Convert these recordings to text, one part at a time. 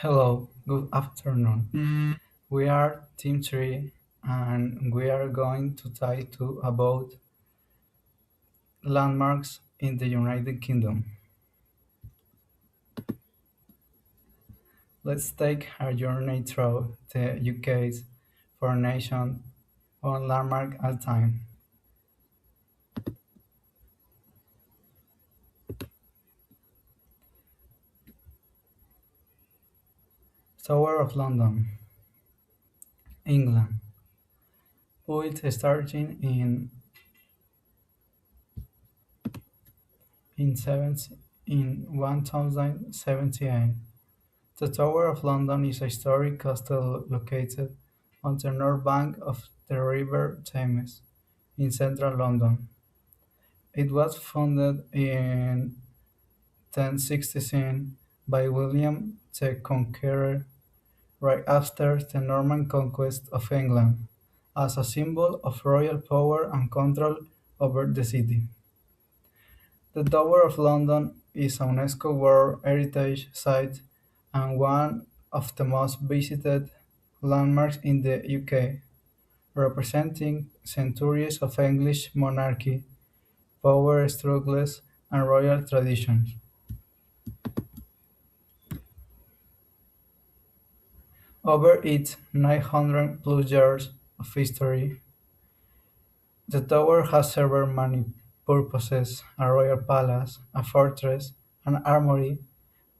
Hello, good afternoon. We are Team 3 and we are going to talk to about landmarks in the United Kingdom. Let's take a journey through the UK's foreign nation, one landmark at a time. Tower of London, England. Built starting in 1078. The Tower of London is a historic castle located on the north bank of the River Thames in central London. It was founded in 1016 by William the Conqueror right after the Norman conquest of England, as a symbol of royal power and control over the city. The Tower of London is a UNESCO World Heritage Site and one of the most visited landmarks in the UK, representing centuries of English monarchy, power struggles, and royal traditions. Over its 900 plus years of history, the tower has served many purposes: a royal palace, a fortress, an armory,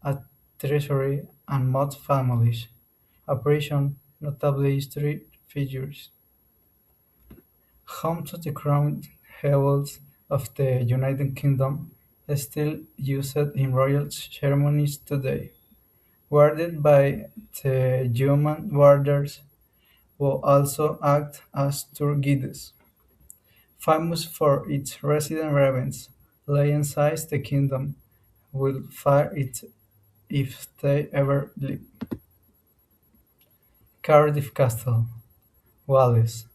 a treasury, and most families, a prison, notably history figures. Home to the crowned jewels of the United Kingdom, still used in royal ceremonies today, guarded by the human warders who also act as tour guides. Famous for its resident ravens, lion-sized the kingdom will fire it if they ever leave. Cardiff Castle, Wales.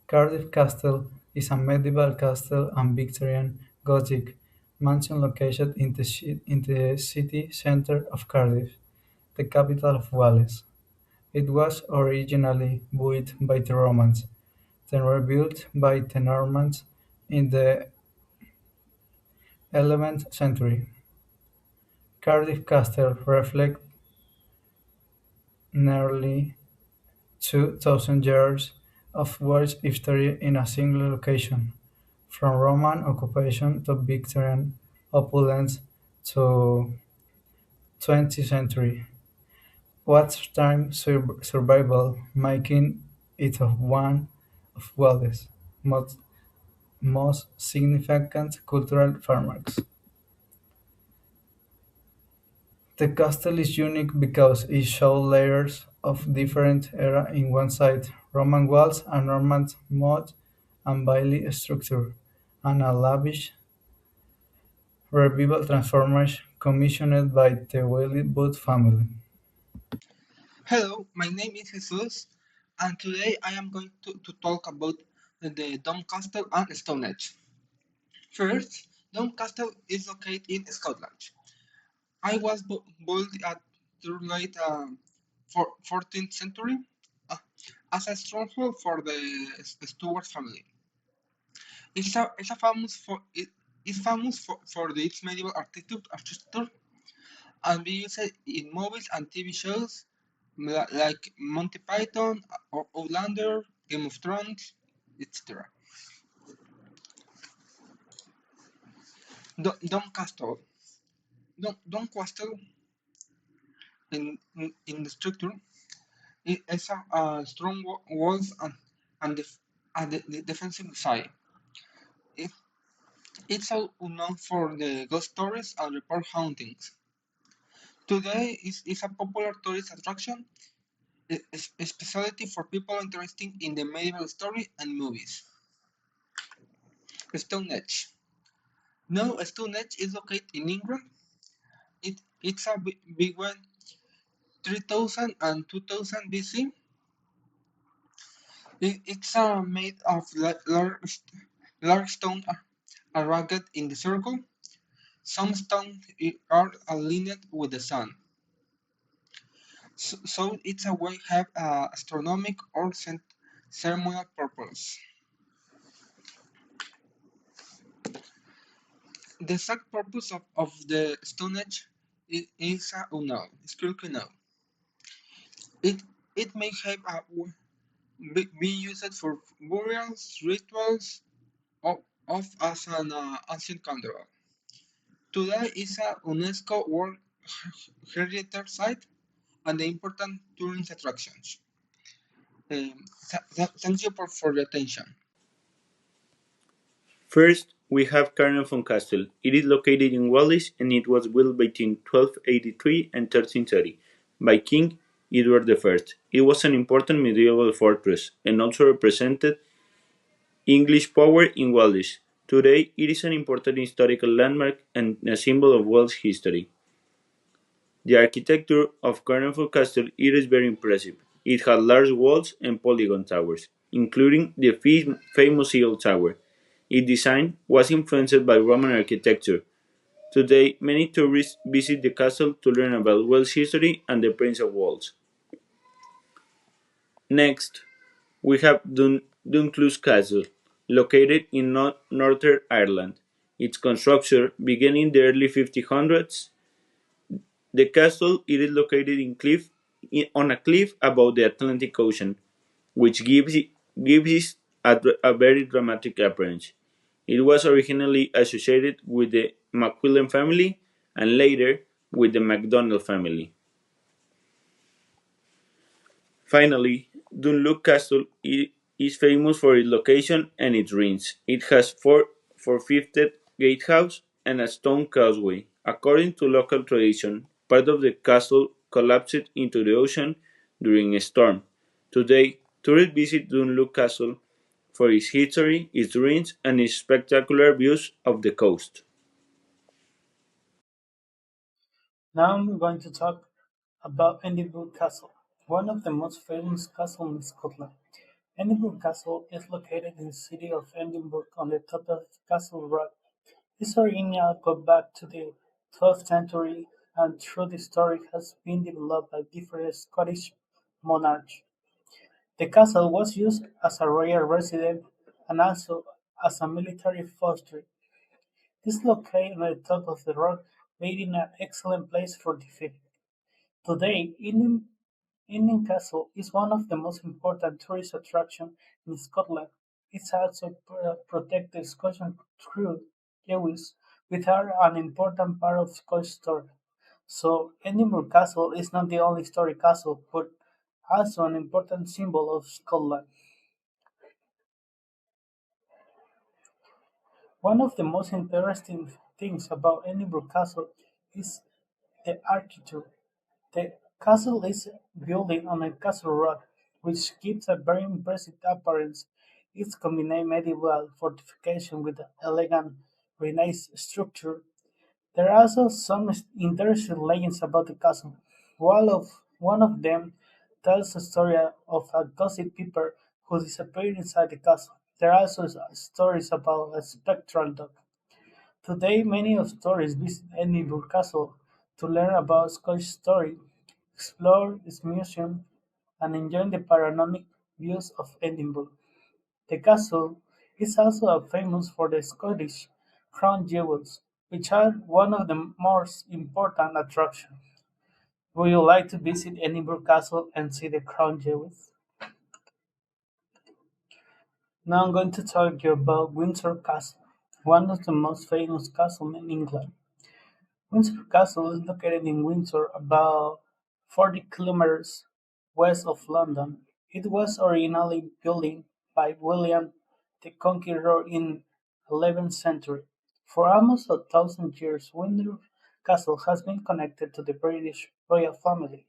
Cardiff Castle is a medieval castle and Victorian Gothic mansion located in the city centre of Cardiff, the capital of Wales. It was originally built by the Romans, then rebuilt by the Normans in the 11th century. Cardiff Castle reflects nearly 2,000 years of Welsh history in a single location, from Roman occupation to Victorian opulence to 20th century wartime survival, making it one of Wales' most significant cultural landmarks. The castle is unique because it shows layers of different eras in one site: Roman walls, a Norman moat and bailey structure, and a lavish revival transformation commissioned by the wealthy Booth family. Hello, my name is Jesús, and today I am going to talk about the Dome Castle and Stonehenge. First, Dome Castle is located in Scotland. I was built at the late 14th century uh, as a stronghold for the Stuart family. It's famous for its medieval architecture and be used in movies and TV shows like Monty Python, or Outlander, Game of Thrones, etc. Castle. Castle in the structure it has a strong walls and, the defensive side. It, it's all known for the ghost stories and report hauntings. Today is a popular tourist attraction, especially for people interested in the medieval story and movies. Stonehenge. No, Stonehenge is located in England. It's a big one, 3000 and 2000 BC. It's made of large stone arranged in the circle. Some stones are aligned with the sun. so it's a way have astronomic or ceremonial purpose. The exact purpose of the Stone Age is unknown. It's currently unknown. It it may have be used for burials, rituals, of as an ancient control. Today is a UNESCO World Heritage Site and the important tourist attractions. Thank you for the attention. First, we have Carnarvon Castle. It is located in Wales and it was built between 1283 and 1330 by King Edward I. It was an important medieval fortress and also represented English power in Wales. Today, it is an important historical landmark and a symbol of Welsh history. The architecture of Carnarvon Castle is very impressive. It had large walls and polygon towers, including the famous Eagle Tower. Its design was influenced by Roman architecture. Today, many tourists visit the castle to learn about Welsh history and the Prince of Wales. Next, we have Dunclus Castle, located in Northern Ireland. Its construction began in the early 1500s. The castle is located on a cliff above the Atlantic Ocean, which gives it a very dramatic appearance. It was originally associated with the McQuillan family and later with the MacDonald family. Finally, Dunluck Castle is famous for its location and its ruins. It has four fortified gatehouse and a stone causeway. According to local tradition, part of the castle collapsed into the ocean during a storm. Today, tourists visit Dunluck Castle for its history, its ruins, and its spectacular views of the coast. Now I'm going to talk about Edinburgh Castle, one of the most famous castles in Scotland. Edinburgh Castle is located in the city of Edinburgh on the top of Castle Rock. Its origins go back to the 12th century and through the story has been developed by different Scottish monarchs. The castle was used as a royal residence and also as a military fortress. This located on the top of the rock made it an excellent place for defense. Today, Indian Castle is one of the most important tourist attractions in Scotland. It also protects the Scottish true Jews, which are an important part of Scottish story. So, Edinburgh Castle is not the only historic castle, but also an important symbol of Scotland. One of the most interesting things about Edinburgh Castle is the architecture. The castle is built on a castle rock, which gives a very impressive appearance. It combines medieval fortification with elegant Renaissance structure. There are also some interesting legends about the castle. One of them tells the story of a gossip keeper who disappeared inside the castle. There are also stories about a spectral dog. Today, many of tourists visit Edinburgh Castle to learn about Scottish story, explore its museum, and enjoy the panoramic views of Edinburgh. The castle is also famous for the Scottish crown jewels, which are one of the most important attractions. Would you like to visit Edinburgh Castle and see the crown jewels? Now I'm going to talk to you about Windsor Castle, one of the most famous castles in England. Windsor Castle is located in Windsor, about 40 kilometers west of London. It was originally built by William the Conqueror in 11th century. For almost 1,000 years, Windsor Castle has been connected to the British royal family.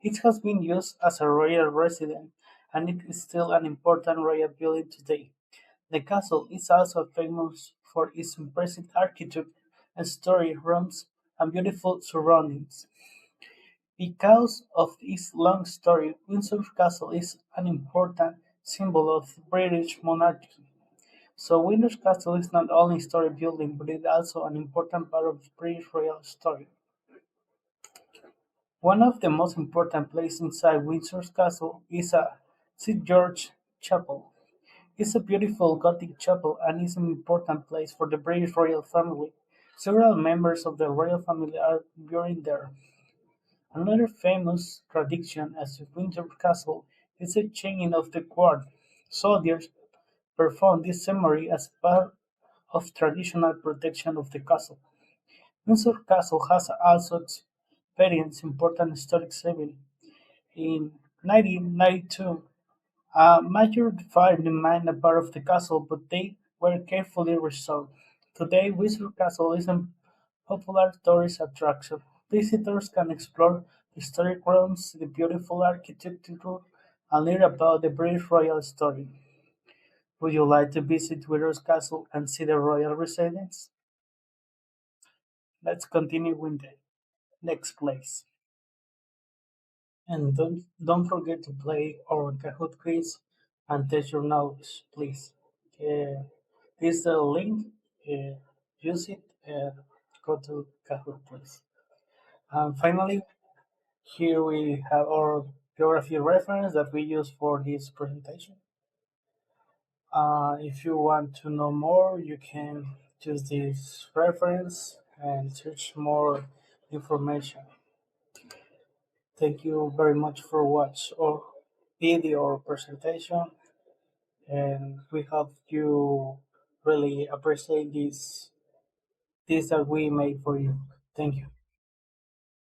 It has been used as a royal residence and it is still an important royal building today. The castle is also famous for its impressive architecture and story rooms and beautiful surroundings. Because of its long story, Windsor Castle is an important symbol of British monarchy. So Windsor Castle is not only a story building, but it is also an important part of British royal story. One of the most important places inside Windsor's castle is a St. George Chapel. It's a beautiful Gothic chapel and is an important place for the British royal family. Several members of the royal family are buried there. Another famous tradition at Windsor Castle is the changing of the guard. Soldiers perform this ceremony as part of traditional protection of the castle. Windsor Castle has also experienced important historic events. In 1992, a major fire damaged a part of the castle, but they were carefully restored. Today, Windsor Castle is a popular tourist attraction. Visitors can explore the historic grounds, the beautiful architecture, and learn about the British royal story. Would you like to visit Windsor Castle and see the royal residence? Let's continue with the next place. And don't forget to play our Kahoot quiz and test your knowledge, please. This is the link. Uh, Use it and go to Kahoot, please. And finally, here we have our geography reference that we use for this presentation. If you want to know more, you can use this reference and search more information. Thank you very much for watch our video or presentation, and we hope you really appreciate this that we made for you. Thank you.